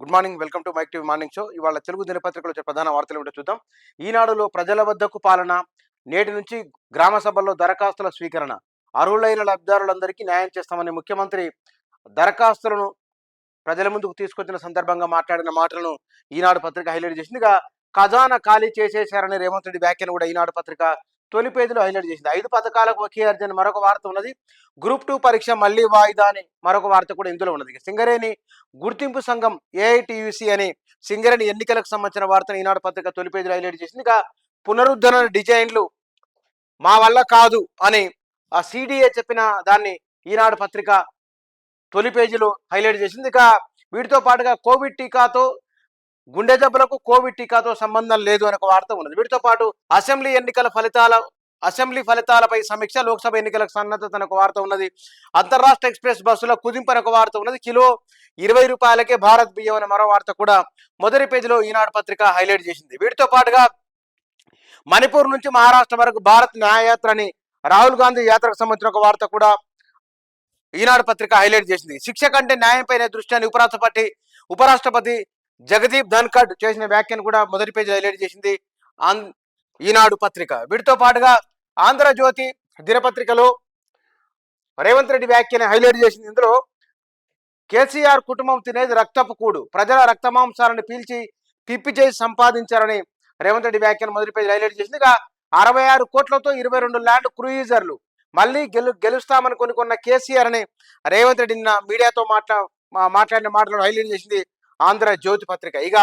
Good morning, welcome to Mic TV morning show. ఇవాళ తెలుగు దినపత్రికలు వచ్చే ప్రధాన వార్తలు ఏమిటో చూద్దాం. ఈనాడులో ప్రజల వద్దకు పాలన, నేటి నుంచి గ్రామ సభల్లో దరఖాస్తుల స్వీకరణ, అర్హులైన లబ్ధిదారులందరికీ న్యాయం చేస్తామని ముఖ్యమంత్రి దరఖాస్తులను ప్రజల ముందుకు తీసుకొచ్చిన సందర్భంగా మాట్లాడిన మాటలను ఈనాడు పత్రిక హైలైట్ చేసింది. ఇక ఖజానా ఖాళీ చేసేశారని రేవంత్ రెడ్డి వ్యాఖ్యను కూడా ఈనాడు పత్రిక తొలి పేజీలో హైలైట్ చేసింది. 5 పథకాలకు ఒకే అర్జీ అని మరొక వార్త ఉన్నది. గ్రూప్ 2 పరీక్ష మళ్లీ వాయిదా అని మరొక వార్త కూడా ఇందులో ఉన్నది. సింగరేణి గుర్తింపు సంఘం ఏఐటియుసి అని సింగరేణి ఎన్నికలకు సంబంధించిన వార్తను ఈనాడు పత్రిక తొలి పేజీలో హైలైట్ చేసింది. ఇక పునరుద్ధరణ డిజైన్లు మా వల్ల కాదు అని ఆ సిడిఏ చెప్పిన దాన్ని ఈనాడు పత్రిక తొలి పేజీలో హైలైట్ చేసింది. ఇక వీటితో పాటుగా కోవిడ్ టీకాతో గుండె జబ్బులకు కోవిడ్ టీకాతో సంబంధం లేదు అనే ఒక వార్త ఉన్నది. వీటితో పాటు అసెంబ్లీ ఫలితాలపై సమీక్ష, లోక్సభ ఎన్నికలకు సన్నద్ధత అనే ఒక వార్త ఉన్నది. అంతర్రాష్ట్ర ఎక్స్ప్రెస్ బస్సుల కుదింపు అనే ఒక వార్త ఉన్నది. కిలో 20 రూపాయలకే భారత్ బియ్యం అనే మరో వార్త కూడా మొదటి పేజీలో ఈనాడు పత్రిక హైలైట్ చేసింది. వీటితో పాటుగా మణిపూర్ నుంచి మహారాష్ట్ర వరకు భారత్ న్యాయయాత్ర అని రాహుల్ గాంధీ యాత్రకు సంబంధించిన ఒక వార్త కూడా ఈనాడు పత్రిక హైలైట్ చేసింది. శిక్ష కంటే న్యాయంపైన దృష్ట్యాన్ని ఉపరాష్ట్రపతి జగదీప్ ధన్ఖడ్ చేసిన వ్యాఖ్యను కూడా మొదటి పేజీ హైలైట్ చేసింది ఈనాడు పత్రిక. వీటితో పాటుగా ఆంధ్రజ్యోతి దినపత్రికలో రేవంత్ రెడ్డి వ్యాఖ్యని హైలైట్ చేసింది. ఇందులో కేసీఆర్ కుటుంబం తినేది రక్తపు కూడు, ప్రజల రక్తమాంసాలను పీల్చి పిప్పి చేసి సంపాదించారని రేవంత్ రెడ్డి వ్యాఖ్యను మొదటి పేజీ హైలైట్ చేసింది. ఇక 66 కోట్లతో 22 ల్యాండ్ క్రూయిజర్లు మళ్ళీ గెలుస్తామని కొనుక్కున్న కేసీఆర్ అని రేవంత్ రెడ్డి నిన్న మీడియాతో మాట్లాడిన మాటలను హైలైట్ చేసింది ఆంధ్రజ్యోతి పత్రిక. ఇక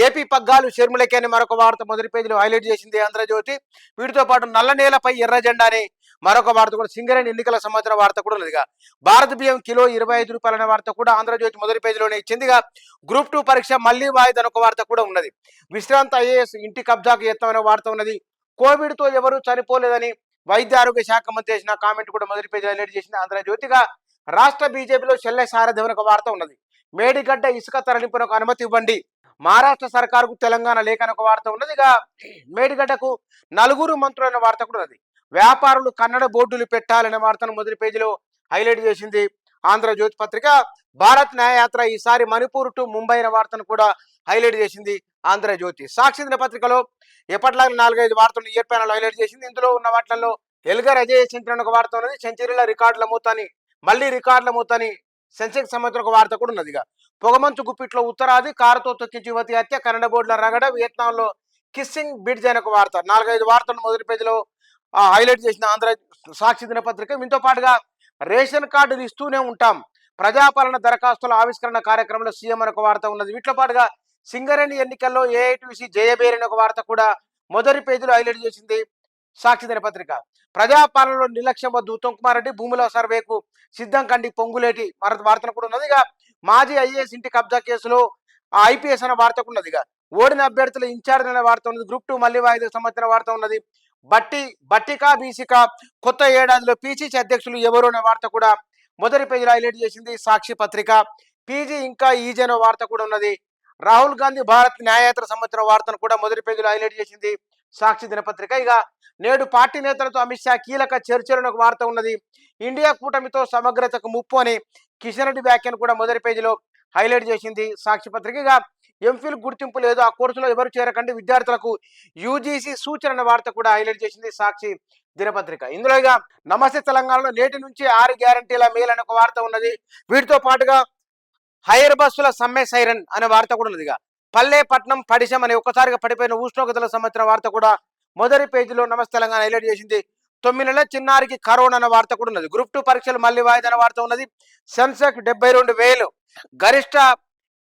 ఏపీ పగ్గాలు షర్మిలకే అని మరొక వార్త మొదటి పేజీలో హైలైట్ చేసింది ఆంధ్రజ్యోతి. వీటితో పాటు నల్ల నేలపై ఎర్ర జెండా అని మరొక వార్త కూడా సింగరేణి ఎన్నికల సంబంధించిన వార్త కూడా ఉన్నది. భారత బియ్యం కిలో 25 రూపాయలు అనే వార్త కూడా ఆంధ్రజ్యోతి మొదటి పేజీలోనే ఇచ్చింది. ఇక గ్రూప్ 2 పరీక్ష మళ్లీ వాయిదా ఒక వార్త కూడా ఉన్నది. విశ్రాంత ఐఏఎస్ ఇంటి కబ్జాకు యత్నమనే వార్త ఉన్నది. కోవిడ్తో ఎవరూ చనిపోలేదని వైద్య ఆరోగ్య శాఖ మంత్రి చేసిన కామెంట్ కూడా మొదటి పేజీ హైలైట్ చేసింది ఆంధ్రజ్యోతిగా. రాష్ట్ర బీజేపీలో చెల్లె సారథి అనే ఒక వార్త ఉన్నది. మేడిగడ్డ ఇసుక తరలింపునకు అనుమతి ఇవ్వండి, మహారాష్ట్ర సర్కారుకు తెలంగాణ లేఖ అనే ఒక వార్త ఉన్నది. ఇక మేడిగడ్డకు 4 మంత్రులైన వార్త కూడా ఉన్నది. వ్యాపారులు కన్నడ బోర్డులు పెట్టాలనే వార్తను మొదటి పేజీలో హైలైట్ చేసింది ఆంధ్రజ్యోతి పత్రిక. భారత్ న్యాయయాత్ర ఈసారి మణిపూర్ టు ముంబై అనే వార్తను కూడా హైలైట్ చేసింది ఆంధ్రజ్యోతి. సాక్షి దినపత్రికలో ఎప్పటిలాగా 4-5 వార్తలను ఇయర్ ప్యానల్ హైలైట్ చేసింది. ఇందులో ఉన్న వాటిల్లో ఎల్గర్ అజయ్ సెంచరీ ఒక వార్త ఉన్నది. సెంచరీల రికార్డుల మూతని సెన్సెక్స్ సంబంధించిన ఒక వార్త కూడా ఉన్నది. పొగమంచు గుప్పిట్లో ఉత్తరాది కారుతో తొక్కించి యువతి హత్య, కన్నడ బోర్డుల రగడ, వియత్నాంలో కిస్సింగ్ బిడ్జ్ అనే ఒక వార్త 4-5 వార్తలను మొదటి పేజీలో హైలైట్ చేసిన ఆంధ్ర సాక్షి దినపత్రిక. దీంతో పాటుగా రేషన్ కార్డులు ఇస్తూనే ఉంటాం, ప్రజాపాలన దరఖాస్తుల ఆవిష్కరణ కార్యక్రమంలో సీఎం అనే ఒక వార్త ఉన్నది. వీటితో పాటుగా సింగరేణి ఎన్నికల్లో ఏఐటిసి జయబేరి అనే ఒక వార్త కూడా మొదటి పేజీలో హైలైట్ చేసింది సాక్షి దినపత్రిక. ప్రజాపాలనలో నిర్లక్ష్యం వద్దు, ఉత్తమ్ కుమార్ రెడ్డి భూముల సర్వేకు సిద్ధం కండి పొంగులేటి వార్తను కూడా ఉన్నది. మాజీ ఐఏఎస్ ఇంటి కబ్జా కేసులో ఐపీఎస్ అనే వార్త కూడా ఉన్నది. ఓడిన అభ్యర్థుల ఇన్ఛార్జ్ అనే వార్త ఉన్నది. గ్రూప్ 2 మళ్లీ వాయిదాకు సంబంధించిన వార్త ఉన్నది. బట్టికా బీసికా కొత్త ఏడాదిలో పీసీసీ అధ్యక్షులు ఎవరు అనే వార్త కూడా మొదటి పేజీలో హైలైట్ చేసింది సాక్షి పత్రిక. పీజీ ఇంకా ఈజీ అనే వార్త కూడా ఉన్నది. రాహుల్ గాంధీ భారత్ న్యాయయాత్ర సంబంధించిన వార్తను కూడా మొదటి పేజీలో హైలైట్ చేసింది సాక్షి దినపత్రిక. ఇక నేడు పార్టీ నేతలతో అమిత్ షా కీలక చర్చలు ఒక వార్త ఉన్నది. ఇండియా కూటమితో సమగ్రతకు ముప్పు అని కిషన్ రెడ్డి వ్యాఖ్యను కూడా మొదటి పేజీలో హైలైట్ చేసింది సాక్షి పత్రిక. ఇక ఎంఫిల్ గుర్తింపు లేదు, ఆ కోర్సులో ఎవరు చేరకండి, విద్యార్థులకు యూజీసీ సూచన అనే వార్త కూడా హైలైట్ చేసింది సాక్షి దినపత్రిక. ఇందులో ఇక నమస్తే తెలంగాణలో నేటి నుంచి 6 గ్యారంటీల మేలు అనే ఒక వార్త ఉన్నది. వీటితో పాటుగా హైర్ బస్సుల సమ్మె సైరన్ అనే వార్త కూడా ఉన్నది. పల్లె పట్నం పడిశం అనే ఒక్కసారిగా పడిపోయిన ఉష్ణోగ్రతలకు సంబంధించిన వార్త కూడా మొదటి పేజీలో నమస్తే తెలంగాణ హైలైట్ చేసింది. 9 నెలల చిన్నారికి కరోనా అనే వార్త కూడా ఉన్నది. గ్రూప్ 2 పరీక్షలు మళ్లీ వాయిదా అనే వార్త ఉన్నది. సెన్సెక్స్ 72,000 గరిష్ట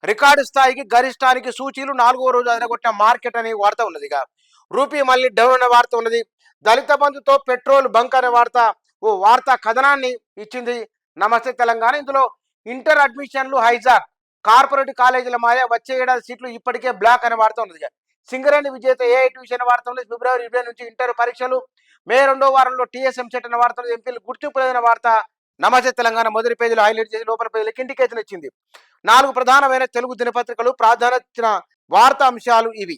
రికార్డు స్థాయికి గరిష్టానికి సూచీలు 4వ రోజు అదరగొట్టిన మార్కెట్ అనే వార్త ఉన్నది. రూపీ మళ్ళీ డౌన్ అనే వార్త ఉన్నది. దళిత బంధుతో పెట్రోల్ బంక్ అనే వార్త కథనాన్ని ఇచ్చింది నమస్తే తెలంగాణ. ఇందులో ఇంటర్ అడ్మిషన్లు హైజాక్, కార్పొరేట్ కాలేజీల మాయ, వచ్చే ఏడాది సీట్లు ఇప్పటికే బ్లాక్ అనే వార్త ఉన్నది. సింగరేణి విజేత ఏఐటిసి అనే వార్త ఉన్నది. ఫిబ్రవరి 20 నుంచి ఇంటర్ పరీక్షలు, మే 2వ వారంలో టీఎస్ఎం సెట్ అనే వార్త, ఎంపీలు గుర్తింపు లేదనే వార్త నమస్తే తెలంగాణ మొదటి పేజీలో హైలైట్ చేసి లోపల పేజీలకు ఇండికేషన్ ఇచ్చింది. 4 ప్రధానమైన తెలుగు దినపత్రికలు ప్రాధాన్యత వార్తా అంశాలు ఇవి.